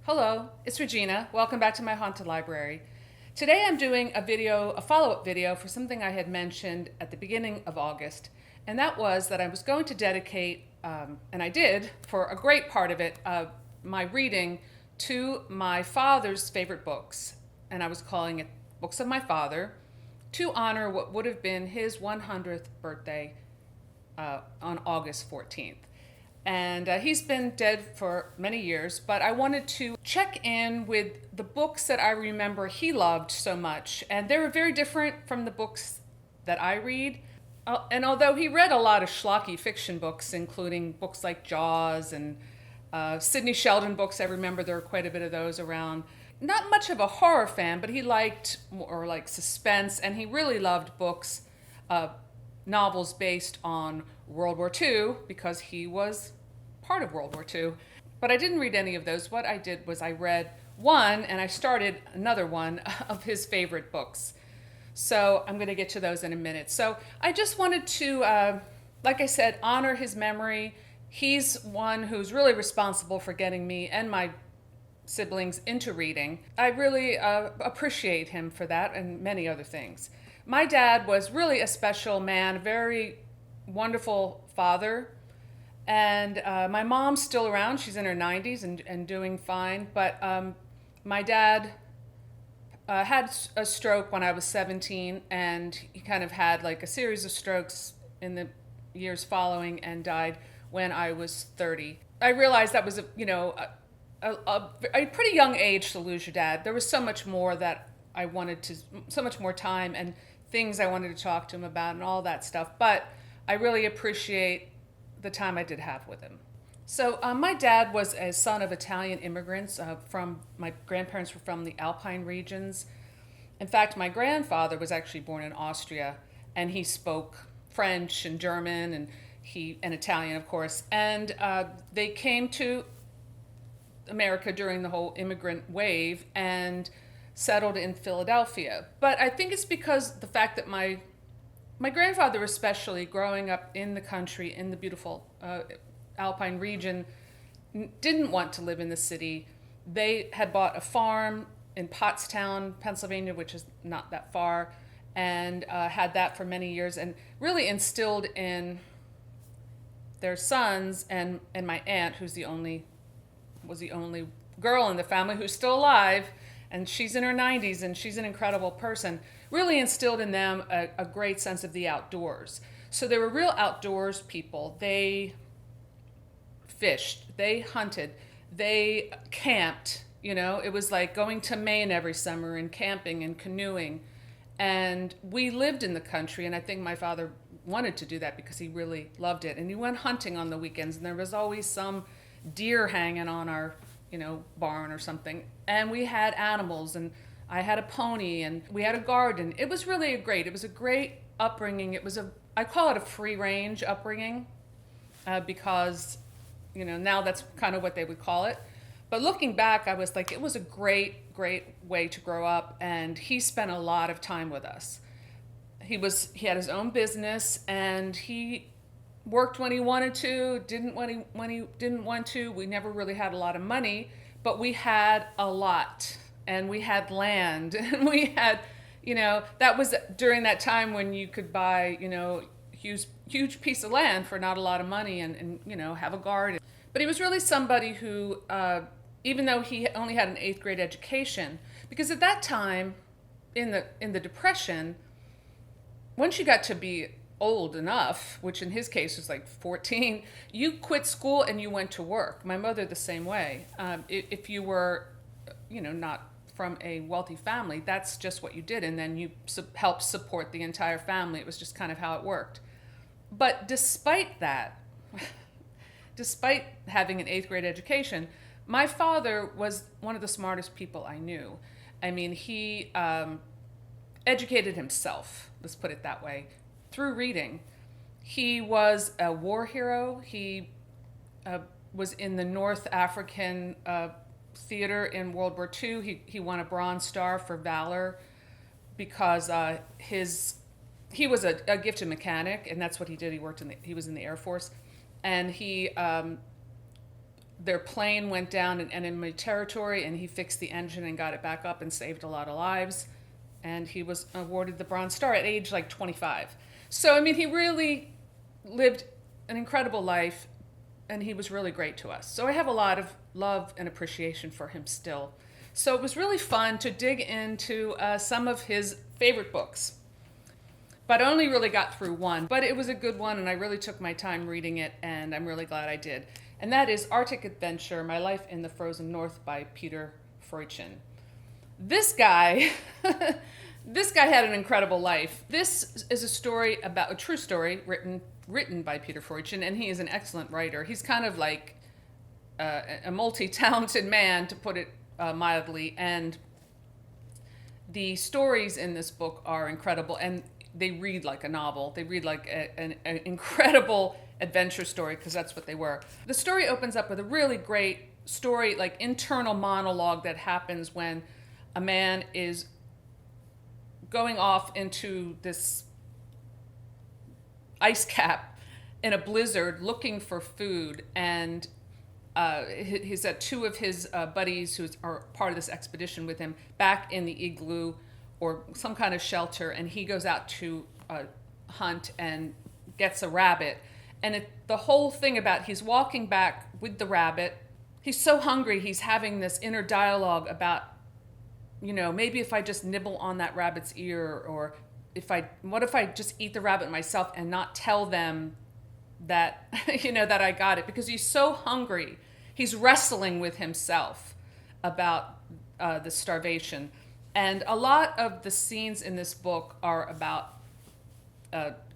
Hello, it's Regina. Welcome back to my haunted library. Today I'm doing a follow-up video for something I had mentioned at the beginning of August, and that was that I was going to dedicate, and I did, for a great part of it, my reading to my father's favorite books, and I was calling it Books of My Father, to honor what would have been his 100th birthday on August 14th. And he's been dead for many years, but I wanted to check in with the books that I remember he loved so much. And they were very different from the books that I read. And although he read a lot of schlocky fiction books, including books like Jaws and Sidney Sheldon books, I remember there were quite a bit of those around. Not much of a horror fan, but he liked more like suspense, and he really loved books, novels based on World War II because he was part of World War II. But I didn't read any of those. What I did was I read one and I started another one of his favorite books. So I'm going to get to those in a minute. So I just wanted to, like I said, honor his memory. He's one who's really responsible for getting me and my siblings into reading. I really appreciate him for that and many other things. My dad was really a special man, a very wonderful father. And my mom's still around. She's in her 90s and doing fine. But my dad had a stroke when I was 17, and he kind of had like a series of strokes in the years following and died when I was 30. I realized that was a pretty young age to lose your dad. There was so much more that I wanted to, so much more time and things I wanted to talk to him about and all that stuff. But I really appreciate the time I did have with him. So my dad was a son of Italian immigrants. From my grandparents were from the Alpine regions. In fact, my grandfather was actually born in Austria, and he spoke French and German and Italian, of course. And they came to America during the whole immigrant wave and settled in Philadelphia. But I think it's because the fact that my grandfather, especially growing up in the country, in the beautiful Alpine region, didn't want to live in the city. They had bought a farm in Pottstown, Pennsylvania, which is not that far, and had that for many years, and really instilled in their sons and my aunt, was the only girl in the family who's still alive, and she's in her 90s, and she's an incredible person, really instilled in them a great sense of the outdoors. So they were real outdoors people. They fished, they hunted, they camped. It was like going to Maine every summer and camping and canoeing. And we lived in the country, and I think my father wanted to do that because he really loved it. And he went hunting on the weekends, and there was always some deer hanging on our barn or something. And we had animals, and I had a pony, and we had a garden. It was a great upbringing. I call it a free range upbringing because, now that's kind of what they would call it. But looking back, I was like, it was a great, great way to grow up. And he spent a lot of time with us. He had his own business, and he worked when he wanted to, didn't when he didn't want to. We never really had a lot of money, but we had a lot, and we had land, and we had, that was during that time when you could buy, huge piece of land for not a lot of money and have a garden. But he was really somebody who, even though he only had an 8th grade education, because at that time, in the Depression, once you got to be old enough, which in his case was like 14, you quit school and you went to work. My mother the same way. If you were, not from a wealthy family, that's just what you did, and then you helped support the entire family. It was just kind of how it worked. But despite that, despite having an 8th grade education, my father was one of the smartest people I knew. I mean, he educated himself, let's put it that way, through reading. He was a war hero. He was in the North African theater in World War II. He won a Bronze Star for valor because he was a gifted mechanic, and that's what he did. He was in the Air Force, and he their plane went down in enemy territory, and he fixed the engine and got it back up and saved a lot of lives. And he was awarded the Bronze Star at age like 25. So, I mean, he really lived an incredible life, and he was really great to us. So I have a lot of love and appreciation for him still. So it was really fun to dig into some of his favorite books. But I only really got through one, but it was a good one, and I really took my time reading it, and I'm really glad I did. And that is Arctic Adventure, My Life in the Frozen North by Peter Freuchen. This guy, this guy had an incredible life. This is a story about a true story written by Peter Freuchen, and he is an excellent writer. He's kind of like a multi-talented man, to put it mildly, and the stories in this book are incredible, and they read like a novel. They read like an incredible adventure story, because that's what they were. The story opens up with a really great story, like internal monologue that happens when a man is going off into this ice cap in a blizzard looking for food, and he's got two of his buddies who are part of this expedition with him back in the igloo or some kind of shelter, and he goes out to hunt and gets a rabbit. And the whole thing about he's walking back with the rabbit, he's so hungry, he's having this inner dialogue about, you know, maybe if I just nibble on that rabbit's ear, or what if I just eat the rabbit myself and not tell them that, you know, that I got it, because he's so hungry. He's wrestling with himself about the starvation. And a lot of the scenes in this book are about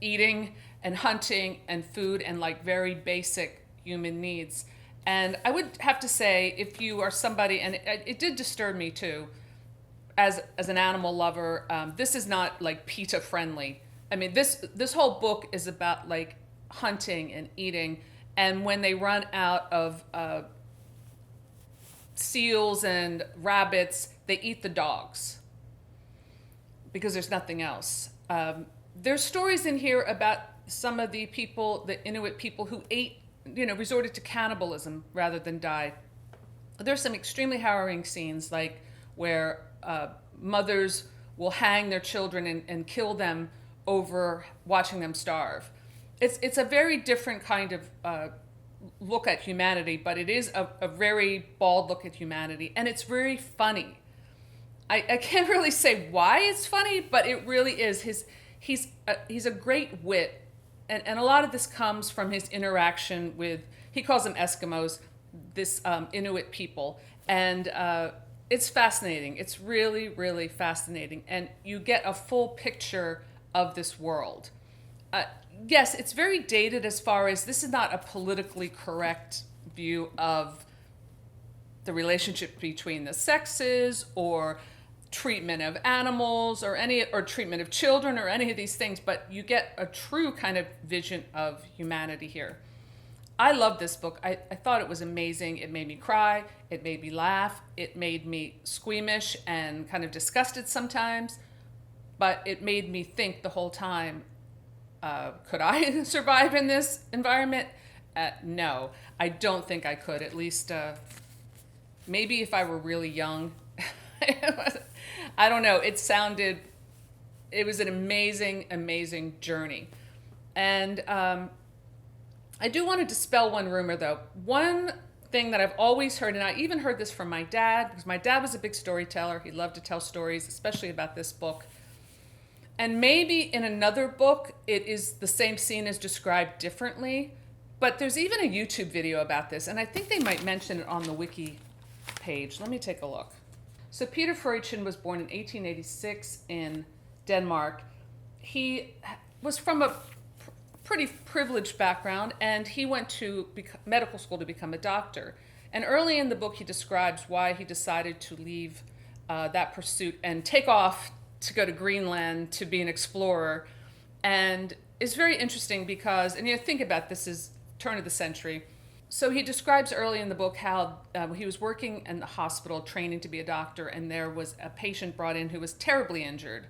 eating and hunting and food and like very basic human needs. And I would have to say, if you are somebody, and it did disturb me too, as an animal lover, this is not like PETA friendly. I mean, this whole book is about like hunting and eating, and when they run out of seals and rabbits, they eat the dogs because there's nothing else. There's stories in here about some of the people, the Inuit people, who ate, you know, resorted to cannibalism rather than die. There's some extremely harrowing scenes, like where mothers will hang their children and kill them over watching them starve. It's a very different kind of look at humanity, but it is a very bald look at humanity, and it's very funny. I can't really say why it's funny, but it really is. He's a great wit, and a lot of this comes from his interaction with, he calls them Eskimos, this Inuit people, and it's fascinating. It's really, really fascinating, and you get a full picture of this world. Yes, it's very dated as far as this is not a politically correct view of the relationship between the sexes, or treatment of animals, or treatment of children, or any of these things, but you get a true kind of vision of humanity here. I love this book. I thought it was amazing. It made me cry. It made me laugh. It made me squeamish and kind of disgusted sometimes, but it made me think the whole time, could I survive in this environment? No, I don't think I could. At least maybe if I were really young. I don't know. It was an amazing, amazing journey. And I do want to dispel one rumor, though. One thing that I've always heard, and I even heard this from my dad, because my dad was a big storyteller. He loved to tell stories, especially about this book. And maybe in another book, it is the same scene is described differently. But there's even a YouTube video about this, and I think they might mention it on the wiki page. Let me take a look. So Peter Freuchen was born in 1886 in Denmark. He was from a pretty privileged background, and he went to medical school to become a doctor. And early in the book, he describes why he decided to leave that pursuit and take off to go to Greenland to be an explorer. And it's very interesting because, and you think about this is turn of the century. So he describes early in the book how he was working in the hospital training to be a doctor, and there was a patient brought in who was terribly injured.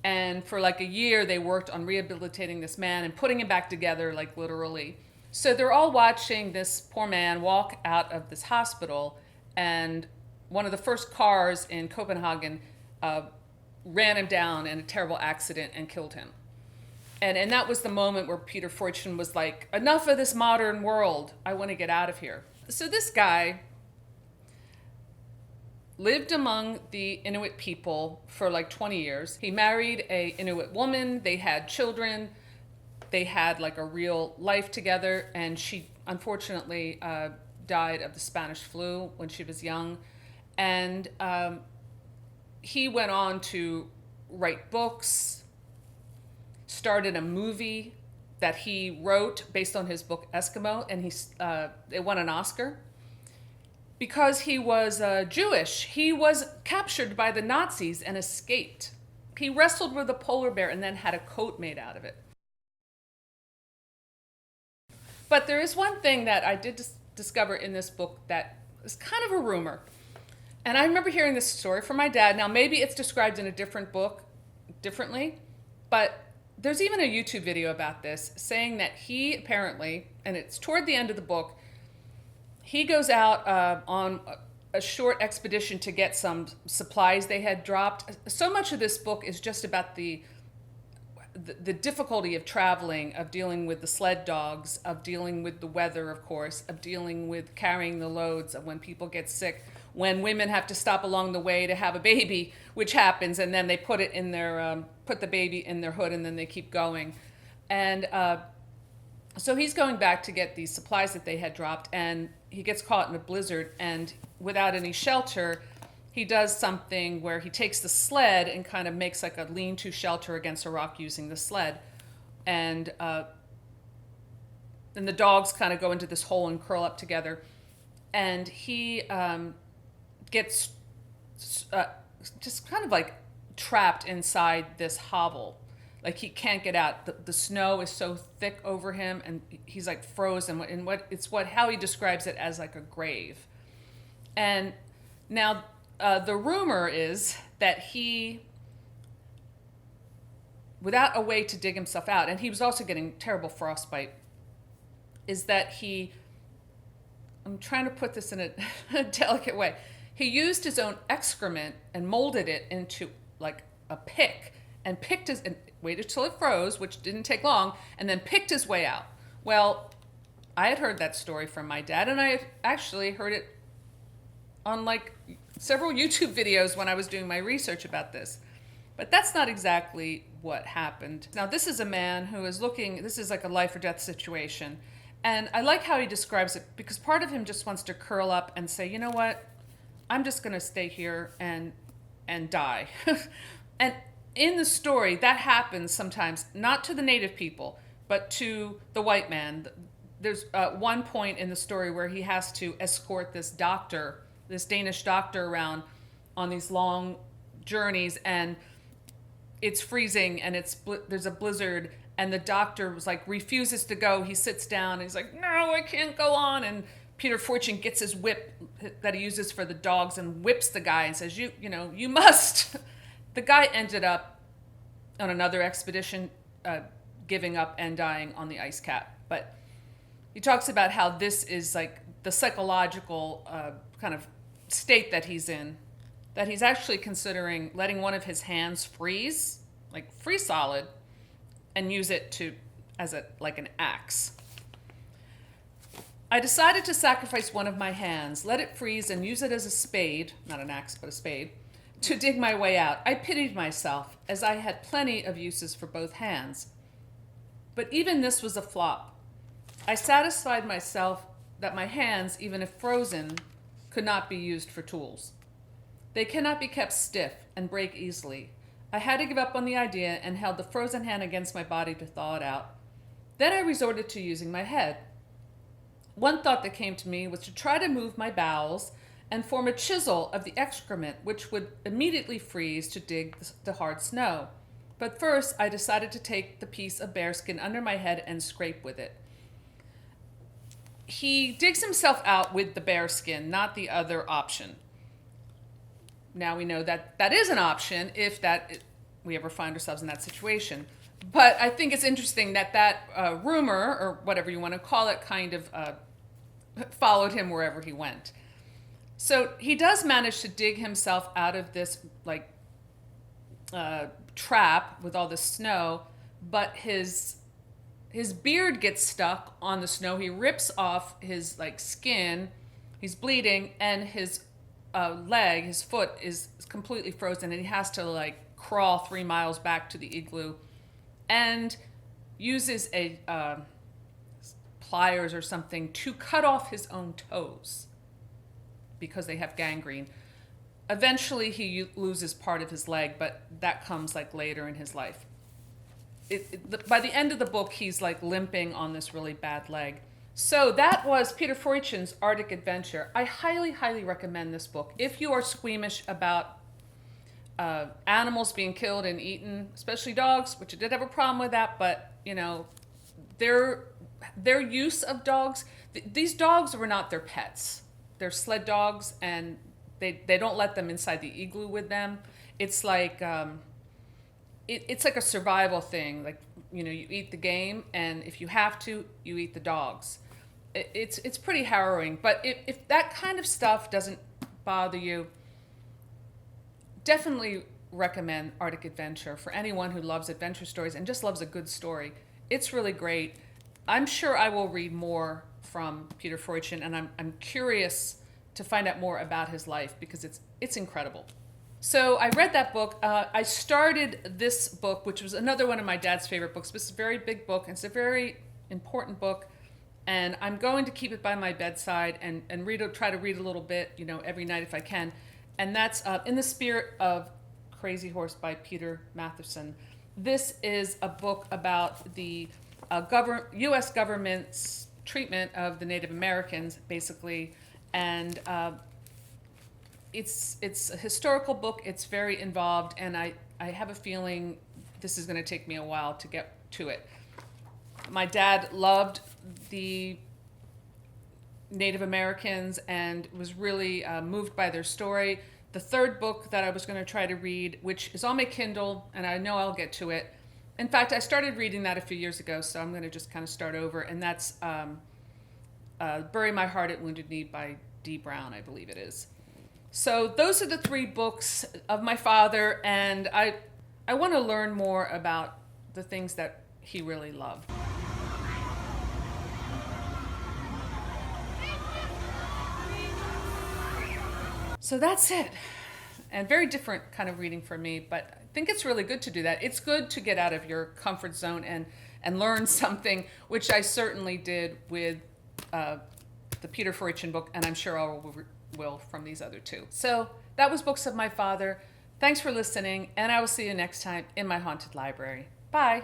And for like a year, they worked on rehabilitating this man and putting him back together, like literally. So they're all watching this poor man walk out of this hospital, and one of the first cars in Copenhagen ran him down in a terrible accident and killed him. And that was the moment where Peter Freuchen was like, enough of this modern world. I want to get out of here. So this guy lived among the Inuit people for like 20 years. He married a Inuit woman. They had children. They had like a real life together. And she unfortunately died of the Spanish flu when she was young. And he went on to write books, started a movie that he wrote based on his book Eskimo, and it won an Oscar. Because he was Jewish, he was captured by the Nazis and escaped. He wrestled with a polar bear and then had a coat made out of it. But there is one thing that I did discover in this book that is kind of a rumor. And I remember hearing this story from my dad. Now, maybe it's described in a different book differently, but there's even a YouTube video about this saying that he apparently, and it's toward the end of the book, he goes out on a short expedition to get some supplies they had dropped. So much of this book is just about the difficulty of traveling, of dealing with the sled dogs, of dealing with the weather, of course, of dealing with carrying the loads, of when people get sick, when women have to stop along the way to have a baby, which happens, and then they put the baby in their hood, and then they keep going. And so he's going back to get these supplies that they had dropped, and he gets caught in a blizzard, and without any shelter, he does something where he takes the sled and kind of makes like a lean-to shelter against a rock using the sled. And the dogs kind of go into this hole and curl up together. And he gets just kind of like trapped inside this hovel. Like he can't get out. The snow is so thick over him, and he's like frozen. And how he describes it as like a grave. And now the rumor is that he, without a way to dig himself out, and he was also getting terrible frostbite, is that I'm trying to put this in a delicate way. He used his own excrement and molded it into like a pick, and waited till it froze, which didn't take long, and then picked his way out. Well, I had heard that story from my dad, and I actually heard it on like several YouTube videos when I was doing my research about this. But that's not exactly what happened. Now, this is a man who is this is like a life or death situation. And I like how he describes it, because part of him just wants to curl up and say, you know what, I'm just going to stay here and die. And in the story, that happens sometimes, not to the native people, but to the white man. There's one point in the story where he has to escort this Danish doctor around on these long journeys, and it's freezing, and there's a blizzard, and the doctor was like refuses to go. He sits down and he's like, no, I can't go on. And Peter Freuchen gets his whip that he uses for the dogs and whips the guy and says, you must. The guy ended up on another expedition giving up and dying on the ice cap. But he talks about how this is like the psychological kind of state that he's in, that he's actually considering letting one of his hands freeze, like freeze solid, and use it as an axe. I decided to sacrifice one of my hands, let it freeze, and use it as a spade, not an axe, but a spade, to dig my way out. I pitied myself, as I had plenty of uses for both hands. But even this was a flop. I satisfied myself that my hands, even if frozen, could not be used for tools. They cannot be kept stiff and break easily. I had to give up on the idea and held the frozen hand against my body to thaw it out. Then I resorted to using my head. One thought that came to me was to try to move my bowels and form a chisel of the excrement, which would immediately freeze to dig the hard snow. But first, I decided to take the piece of bearskin under my head and scrape with it. He digs himself out with the bearskin, not the other option. Now we know that is an option if we ever find ourselves in that situation. But I think it's interesting that rumor, or whatever you want to call it, kind of followed him wherever he went. So he does manage to dig himself out of this like trap with all the snow, but his beard gets stuck on the snow. He rips off his like skin. He's bleeding, and his his foot is completely frozen, and he has to like crawl 3 miles back to the igloo, and uses a pliers or something to cut off his own toes because they have gangrene. Eventually, he loses part of his leg, but that comes like later in his life. By the end of the book, he's like limping on this really bad leg. So that was Peter Freuchen's Arctic Adventure. I highly, highly recommend this book. If you are squeamish about animals being killed and eaten, especially dogs, which I did have a problem with that, but you know, their use of dogs, these dogs were not their pets. They're sled dogs, and they don't let them inside the igloo with them. It's like it's like a survival thing. Like, you know, you eat the game, and if you have to, you eat the dogs. It's pretty harrowing. But if that kind of stuff doesn't bother you, definitely recommend Arctic Adventure for anyone who loves adventure stories and just loves a good story. It's really great. I'm sure I will read more from Peter Freuchen, and I'm curious to find out more about his life because it's incredible. So I read that book. I started this book, which was another one of my dad's favorite books. This is a very big book, and it's a very important book. And I'm going to keep it by my bedside and try to read a little bit, you know, every night if I can. And that's In the Spirit of Crazy Horse by Peter Matheson. This is a book about the U.S. government's treatment of the Native Americans, basically. And it's a historical book. It's very involved, and I have a feeling this is going to take me a while to get to it. My dad loved the Native Americans and was really moved by their story. The third book that I was going to try to read, which is on my Kindle, and I know I'll get to it. In fact, I started reading that a few years ago, so I'm going to just kind of start over, and that's Bury My Heart at Wounded Knee by D. Brown, I believe it is. So those are the 3 books of my father, and I want to learn more about the things that he really loved. So that's it. And very different kind of reading for me, but I think it's really good to do that. It's good to get out of your comfort zone and learn something, which I certainly did with the Peter Freuchen book, and I'm sure I will from these other 2. So that was Books of My Father. Thanks for listening, and I will see you next time in my haunted library. Bye.